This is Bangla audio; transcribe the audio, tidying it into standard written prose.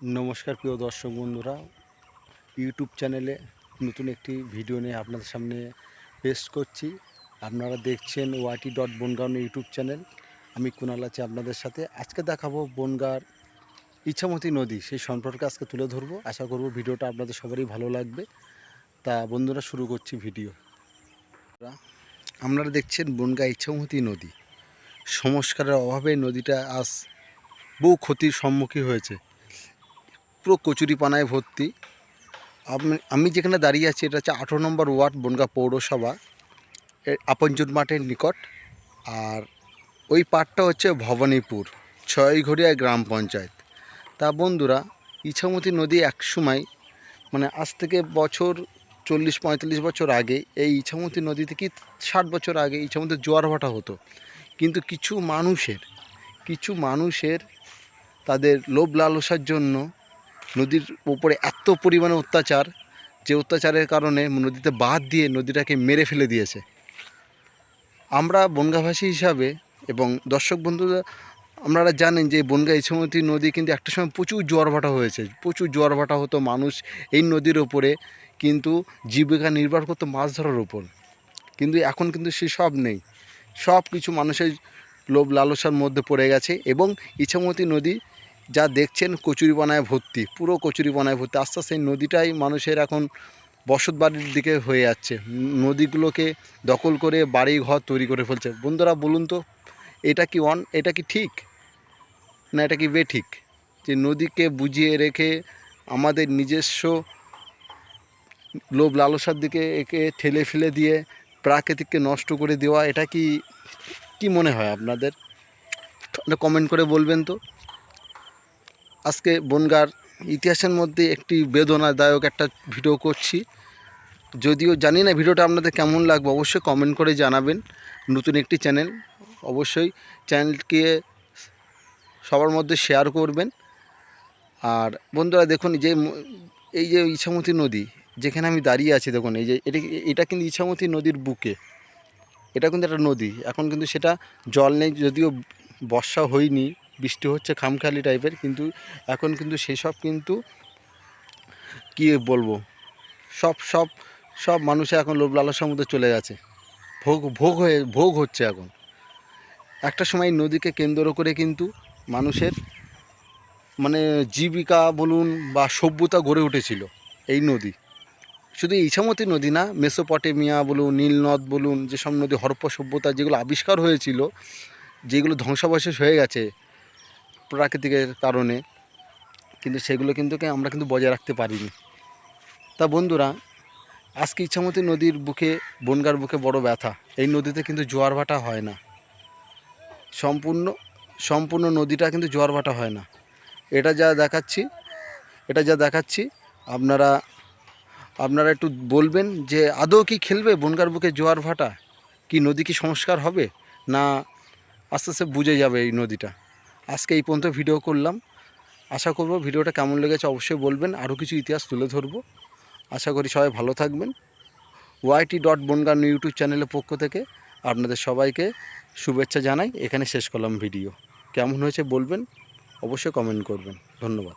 নমস্কার প্রিয় দর্শক বন্ধুরা, ইউটিউব চ্যানেলে নতুন একটি ভিডিও নিয়ে আপনাদের সামনে পেশ করছি। আপনারা দেখছেন YT.বনগাঁ ইউটিউব চ্যানেল। আমি কুণাল আছি আপনাদের সাথে। আজকে দেখাবো বনগাঁর ইছামতি নদী, সেই সম্পর্কে আজকে তুলে ধরবো। আশা করব ভিডিওটা আপনাদের সবারই ভালো লাগবে। তা বন্ধুরা, শুরু করছি ভিডিও। আপনারা দেখছেন বনগাঁ ইছামতি নদী। সংস্কারের অভাবে নদীটা আজ বহু ক্ষতির সম্মুখীন হয়েছে, পুরো কচুরিপানায় ভর্তি। আমি যেখানে দাঁড়িয়ে আছি এটা হচ্ছে 18 নম্বর ওয়ার্ড, বনগাঁ পৌরসভা, আপনজন মাঠের নিকট। আর ওই পাড়টা হচ্ছে ভবানীপুর, ছয়ঘড়িয়া গ্রাম পঞ্চায়েত। তা বন্ধুরা, ইছামতি নদী একসময়, মানে আজ থেকে বছর 40-45 বছর আগে, এই ইছামতি নদী থেকে 60 বছর আগে ইছামতি জোয়ার ভাটা হতো। কিন্তু কিছু মানুষের তাদের লোভ লালসার জন্য নদীর উপরে এত পরিমাণে অত্যাচার, যে অত্যাচারের কারণে নদীতে বাঁধ দিয়ে নদীটাকে মেরে ফেলে দিয়েছে। আমরা বনগাঁভাসী হিসাবে এবং দর্শক বন্ধুরা, আপনারা জানেন যে বনগাঁ ইছামতি নদী কিন্তু একটা সময় প্রচুর জোয়ার ভাটা হয়েছে, প্রচুর জোয়ার ভাটা হতো। মানুষ এই নদীর ওপরে কিন্তু জীবিকা নির্ভর করতো মাছ ধরার উপর। কিন্তু এখন কিন্তু সেসব নেই, সব কিছু মানুষের লোভ লালসার মধ্যে পড়ে গেছে। এবং ইছামতি নদী যা দেখছেন কচুরিপানায় ভর্তি, পুরো কচুরিপানায় ভর্তি। আস্তে আস্তে এই নদীটাই মানুষের এখন বসত বাড়ির দিকে হয়ে যাচ্ছে। নদীগুলোকে দখল করে বাড়ি ঘর তৈরি করে ফেলছে। বন্ধুরা বলুন তো, এটা কি ঠিক, না এটা কি বেঠিক? যে নদীকে বুঝিয়ে রেখে আমাদের নিজস্ব লোভ লালসার দিকে একে ঠেলে ফেলে দিয়ে প্রাকৃতিককে নষ্ট করে দেওয়া, এটা কি মনে হয় আপনাদের? কমেন্ট করে বলবেন তো। আজকে বনগাঁর ইতিহাসের মধ্যে একটি বেদনাদায়ক একটা ভিডিও করছি। যদিও জানি না ভিডিওটা আপনাদের কেমন লাগবে, অবশ্যই কমেন্ট করে জানাবেন। নতুন একটি চ্যানেল, অবশ্যই চ্যানেলকে সবার মধ্যে শেয়ার করবেন। আর বন্ধুরা দেখুন, এই যে ইছামতি নদী যেখানে আমি দাঁড়িয়ে আছি, দেখুন এই যে এটা কিন্তু ইছামতি নদীর বুকে। এটা কিন্তু একটা নদী, এখন কিন্তু সেটা জল নেই, যদিও বর্ষা হয়নি, বৃষ্টি হচ্ছে খামখালি টাইপের। কিন্তু এখন কিন্তু সেসব কিন্তু কী বলবো, সব মানুষে এখন লোভ লালসার মধ্যে চলে গেছে, ভোগ হচ্ছে এখন। একটা সময় নদীকে কেন্দ্র করে কিন্তু মানুষের মানে জীবিকা বলুন বা সভ্যতা গড়ে উঠেছিল এই নদী। শুধু ইছামতি নদী না, মেসোপটেমিয়া বলুন, নীলনদ বলুন, যেসব নদী হরপ্পা সভ্যতা যেগুলো আবিষ্কার হয়েছিল, যেগুলো ধ্বংসাবশেষ হয়ে গেছে প্রাকৃতিকের কারণে, কিন্তু সেগুলো কিন্তু আমরা কিন্তু বজায় রাখতে পারিনি। তা বন্ধুরা, আজকে ইছামতি নদীর বুকে, বনগাঁর বুকে বড় ব্যথা। এই নদীতে কিন্তু জোয়ার ভাটা হয় না, সম্পূর্ণ নদীটা কিন্তু জোয়ার ভাটা হয় না। এটা যা দেখাচ্ছি আপনারা একটু বলবেন যে আদৌ কি খেলবে বনগাঁর বুকে জোয়ার ভাটা? কি নদী কি সংস্কার হবে, না আস্তে আস্তে বুঝে যাবে এই নদীটা? আজকে এই পর্যন্ত ভিডিও করলাম। আশা করব ভিডিওটা কেমন লেগেছে অবশ্যই বলবেন। আরও কিছু ইতিহাস তুলে ধরবো। আশা করি সবাই ভালো থাকবেন। YT.বনগাঁ ইউটিউব চ্যানেলের পক্ষ থেকে আপনাদের সবাইকে শুভেচ্ছা জানাই। এখানে শেষ করলাম ভিডিও। কেমন হয়েছে বলবেন, অবশ্যই কমেন্ট করবেন। ধন্যবাদ।